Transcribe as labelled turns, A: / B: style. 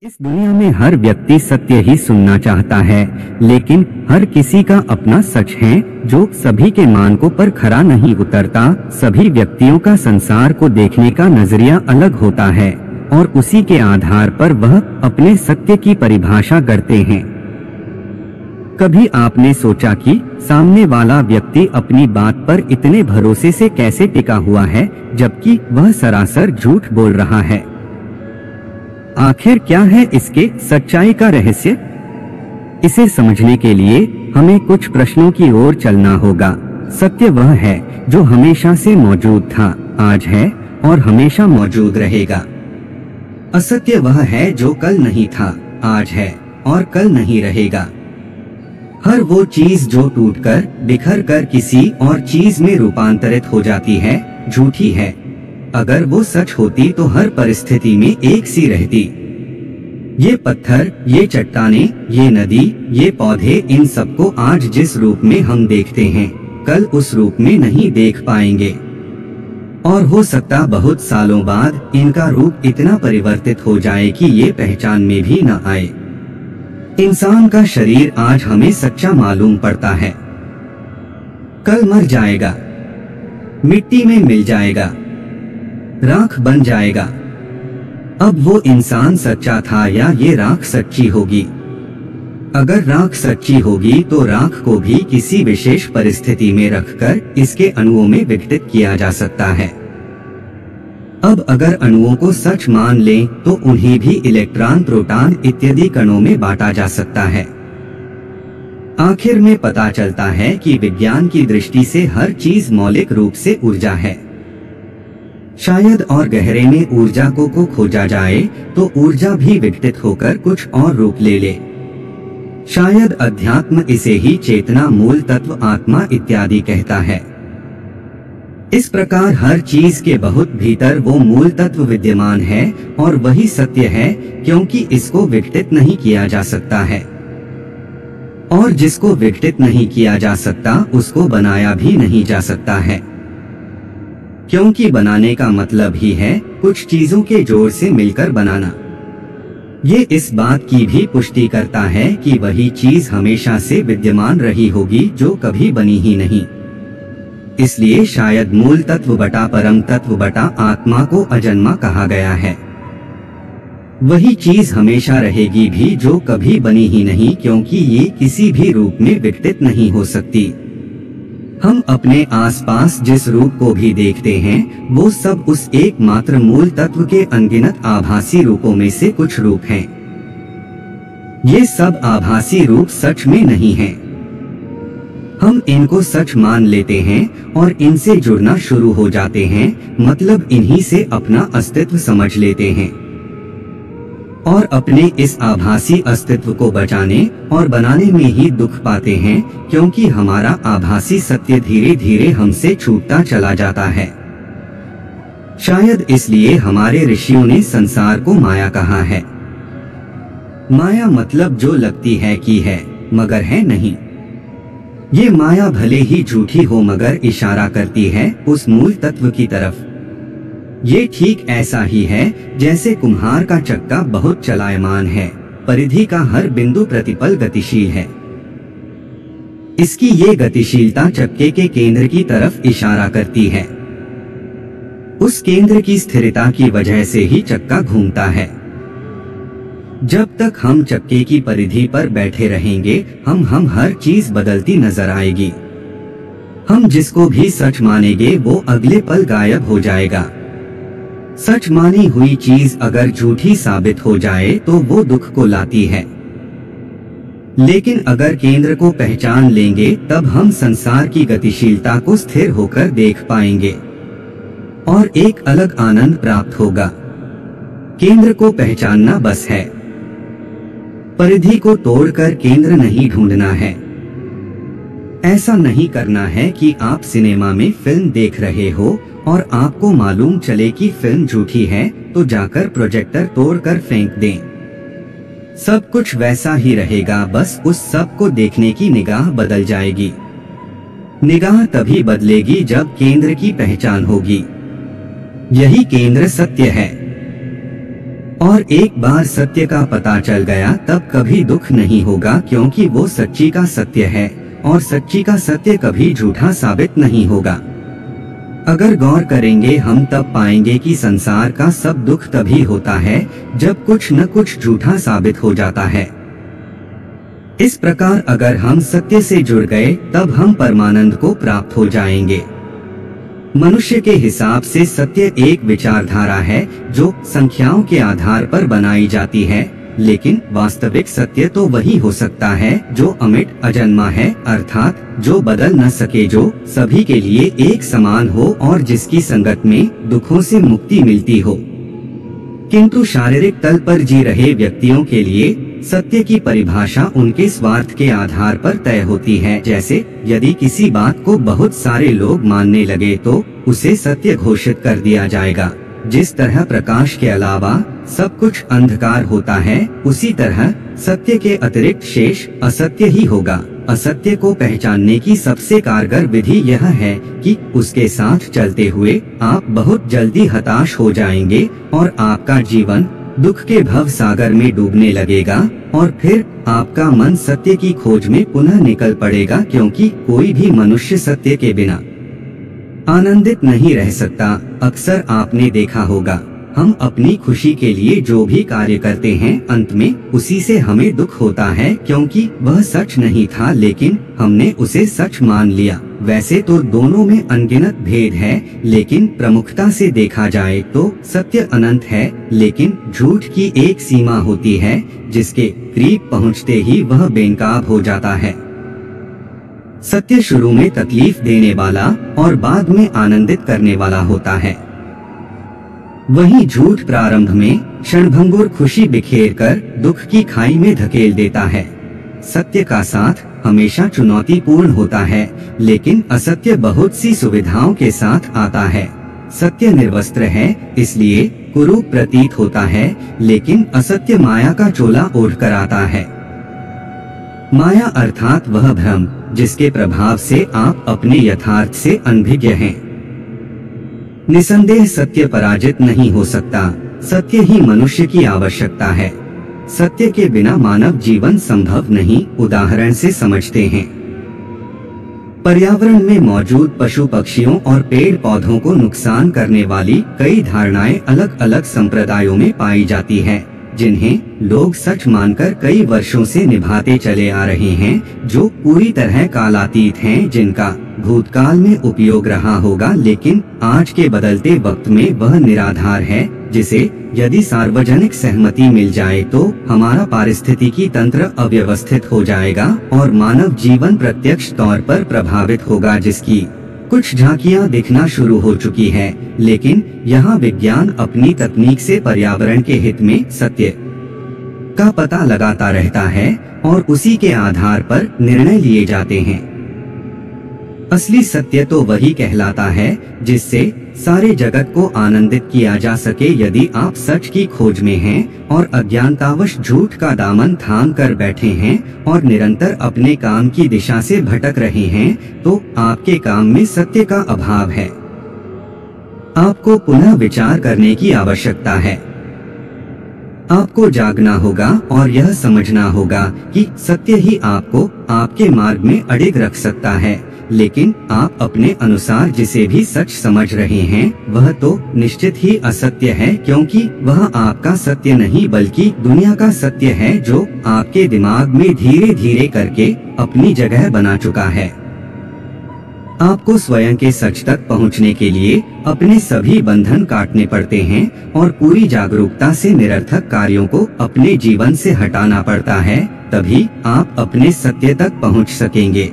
A: इस दुनिया में हर व्यक्ति सत्य ही सुनना चाहता है, लेकिन हर किसी का अपना सच है जो सभी के मानकों पर खरा नहीं उतरता। सभी व्यक्तियों का संसार को देखने का नजरिया अलग होता है और उसी के आधार पर वह अपने सत्य की परिभाषा करते हैं। कभी आपने सोचा कि सामने वाला व्यक्ति अपनी बात पर इतने भरोसे से कैसे टिका हुआ है, जबकि वह सरासर झूठ बोल रहा है? आखिर क्या है इसके सच्चाई का रहस्य? इसे समझने के लिए हमें कुछ प्रश्नों की ओर चलना होगा। सत्य वह है जो हमेशा से मौजूद था, आज है और हमेशा मौजूद रहेगा। असत्य वह है जो कल नहीं था, आज है और कल नहीं रहेगा। हर वो चीज जो टूटकर बिखर कर किसी और चीज में रूपांतरित हो जाती है, झूठी है। अगर वो सच होती तो हर परिस्थिति में एक सी रहती। ये पत्थर, ये चट्टानें, ये नदी, ये पौधे, इन सबको आज जिस रूप में हम देखते हैं, कल उस रूप में नहीं देख पाएंगे। और हो सकता बहुत सालों बाद इनका रूप इतना परिवर्तित हो जाए कि ये पहचान में भी न आए। इंसान का शरीर आज हमें सच्चा मालूम पड़ता है, कल मर जाएगा, मिट्टी में मिल जाएगा, राख बन जाएगा। अब वो इंसान सच्चा था या ये राख सच्ची होगी? अगर राख सच्ची होगी तो राख को भी किसी विशेष परिस्थिति में रखकर इसके अणुओं में विघटित किया जा सकता है। अब अगर अणुओं को सच मान लें तो उन्हें भी इलेक्ट्रॉन, प्रोटॉन इत्यादि कणों में बांटा जा सकता है। आखिर में पता चलता है कि विज्ञान की दृष्टि से हर चीज मौलिक रूप से ऊर्जा है। शायद और गहरे में ऊर्जा को खोजा जाए तो ऊर्जा भी विघटित होकर कुछ और रूप ले ले। शायद अध्यात्म इसे ही चेतना, मूल तत्व, आत्मा इत्यादि कहता है। इस प्रकार हर चीज के बहुत भीतर वो मूल तत्व विद्यमान है और वही सत्य है, क्योंकि इसको विघटित नहीं किया जा सकता है। और जिसको विघटित नहीं किया जा सकता उसको बनाया भी नहीं जा सकता है, क्योंकि बनाने का मतलब ही है कुछ चीजों के जोड़ से मिलकर बनाना। ये इस बात की भी पुष्टि करता है कि वही चीज हमेशा से विद्यमान रही होगी जो कभी बनी ही नहीं। इसलिए शायद मूल तत्व बटा परम तत्व बटा आत्मा को अजन्मा कहा गया है। वही चीज हमेशा रहेगी भी जो कभी बनी ही नहीं, क्योंकि ये किसी भी रूप में विघटित नहीं हो सकती। हम अपने आसपास जिस रूप को भी देखते हैं वो सब उस एकमात्र मूल तत्व के अनगिनत आभासी रूपों में से कुछ रूप हैं। ये सब आभासी रूप सच में नहीं हैं। हम इनको सच मान लेते हैं और इनसे जुड़ना शुरू हो जाते हैं, मतलब इन्हीं से अपना अस्तित्व समझ लेते हैं और अपने इस आभासी अस्तित्व को बचाने और बनाने में ही दुख पाते हैं, क्योंकि हमारा आभासी सत्य धीरे धीरे हमसे छूटता चला जाता है। शायद इसलिए हमारे ऋषियों ने संसार को माया कहा है। माया मतलब जो लगती है कि है मगर है नहीं। ये माया भले ही झूठी हो मगर इशारा करती है उस मूल तत्व की तरफ। ये ठीक ऐसा ही है जैसे कुम्हार का चक्का बहुत चलायमान है, परिधि का हर बिंदु प्रतिपल गतिशील है। इसकी ये गतिशीलता चक्के के केंद्र की तरफ इशारा करती है। उस केंद्र की स्थिरता की वजह से ही चक्का घूमता है। जब तक हम चक्के की परिधि पर बैठे रहेंगे हम हर चीज बदलती नजर आएगी। हम जिसको भी सच मानेंगे वो अगले पल गायब हो जाएगा। सच मानी हुई चीज अगर झूठी साबित हो जाए तो वो दुख को लाती है, लेकिन अगर केंद्र को पहचान लेंगे तब हम संसार की गतिशीलता को स्थिर होकर देख पाएंगे और एक अलग आनंद प्राप्त होगा। केंद्र को पहचानना बस है, परिधि को तोड़कर केंद्र नहीं ढूंढना है। ऐसा नहीं करना है कि आप सिनेमा में फिल्म देख रहे हो और आपको मालूम चले कि फिल्म झूठी है तो जाकर प्रोजेक्टर तोड़कर फेंक दें। सब कुछ वैसा ही रहेगा, बस उस सब को देखने की निगाह बदल जाएगी। निगाह तभी बदलेगी जब केंद्र की पहचान होगी। यही केंद्र सत्य है और एक बार सत्य का पता चल गया तब कभी दुख नहीं होगा, क्योंकि वो सच्ची का सत्य है और सच्ची का सत्य कभी झूठा साबित नहीं होगा। अगर गौर करेंगे हम तब पाएंगे कि संसार का सब दुख तभी होता है जब कुछ न कुछ झूठा साबित हो जाता है। इस प्रकार अगर हम सत्य से जुड़ गए तब हम परमानंद को प्राप्त हो जाएंगे। मनुष्य के हिसाब से सत्य एक विचारधारा है जो संख्याओं के आधार पर बनाई जाती है, लेकिन वास्तविक सत्य तो वही हो सकता है जो अमिट अजन्मा है, अर्थात जो बदल न सके, जो सभी के लिए एक समान हो और जिसकी संगत में दुखों से मुक्ति मिलती हो। किंतु शारीरिक तल पर जी रहे व्यक्तियों के लिए सत्य की परिभाषा उनके स्वार्थ के आधार पर तय होती है। जैसे यदि किसी बात को बहुत सारे लोग मानने लगे तो उसे सत्य घोषित कर दिया जाएगा। जिस तरह प्रकाश के अलावा सब कुछ अंधकार होता है, उसी तरह सत्य के अतिरिक्त शेष असत्य ही होगा। असत्य को पहचानने की सबसे कारगर विधि यह है कि उसके साथ चलते हुए आप बहुत जल्दी हताश हो जाएंगे और आपका जीवन दुख के भव सागर में डूबने लगेगा और फिर आपका मन सत्य की खोज में पुनः निकल पड़ेगा, क्योंकि कोई भी मनुष्य सत्य के बिना आनंदित नहीं रह सकता। अक्सर आपने देखा होगा, हम अपनी खुशी के लिए जो भी कार्य करते हैं अंत में उसी से हमें दुख होता है, क्योंकि वह सच नहीं था लेकिन हमने उसे सच मान लिया। वैसे तो दोनों में अनगिनत भेद है, लेकिन प्रमुखता से देखा जाए तो सत्य अनंत है, लेकिन झूठ की एक सीमा होती है जिसके करीब पहुँचते ही वह बेनकाब हो जाता है। सत्य शुरू में तकलीफ देने वाला और बाद में आनंदित करने वाला होता है, वहीं झूठ प्रारंभ में क्षणभंगुर खुशी बिखेर कर दुख की खाई में धकेल देता है। सत्य का साथ हमेशा चुनौतीपूर्ण होता है, लेकिन असत्य बहुत सी सुविधाओं के साथ आता है। सत्य निर्वस्त्र है, इसलिए कुरूप प्रतीत होता है, लेकिन असत्य माया का चोला ओढ़ कर आता है। माया अर्थात वह भ्रम जिसके प्रभाव से आप अपने यथार्थ से अनभिज्ञ हैं। निसंदेह सत्य पराजित नहीं हो सकता, सत्य ही मनुष्य की आवश्यकता है। सत्य के बिना मानव जीवन संभव नहीं। उदाहरण से समझते हैं, पर्यावरण में मौजूद पशु पक्षियों और पेड़ पौधों को नुकसान करने वाली कई धारणाएं अलग अलग संप्रदायों में पाई जाती है, जिन्हें लोग सच मानकर कई वर्षों से निभाते चले आ रहे हैं, जो पूरी तरह कालातीत हैं, जिनका भूतकाल में उपयोग रहा होगा, लेकिन आज के बदलते वक्त में वह निराधार है, जिसे यदि सार्वजनिक सहमति मिल जाए तो हमारा पारिस्थितिकी तंत्र अव्यवस्थित हो जाएगा और मानव जीवन प्रत्यक्ष तौर पर प्रभावित होगा, जिसकी कुछ झांकियां दिखना शुरू हो चुकी है। लेकिन यहाँ विज्ञान अपनी तकनीक से पर्यावरण के हित में सत्य का पता लगाता रहता है और उसी के आधार पर निर्णय लिए जाते हैं। असली सत्य तो वही कहलाता है जिससे सारे जगत को आनंदित किया जा सके। यदि आप सच की खोज में हैं और अज्ञानतावश झूठ का दामन थाम कर बैठे हैं और निरंतर अपने काम की दिशा से भटक रहे हैं, तो आपके काम में सत्य का अभाव है। आपको पुनः विचार करने की आवश्यकता है। आपको जागना होगा और यह समझना होगा कि सत्य ही आपको आपके मार्ग में अडिग रख सकता है, लेकिन आप अपने अनुसार जिसे भी सच समझ रहे हैं वह तो निश्चित ही असत्य है, क्योंकि वह आपका सत्य नहीं बल्कि दुनिया का सत्य है जो आपके दिमाग में धीरे धीरे करके अपनी जगह बना चुका है। आपको स्वयं के सच तक पहुंचने के लिए अपने सभी बंधन काटने पड़ते हैं और पूरी जागरूकता से निरर्थक कार्यों को अपने जीवन से हटाना पड़ता है, तभी आप अपने सत्य तक पहुंच सकेंगे।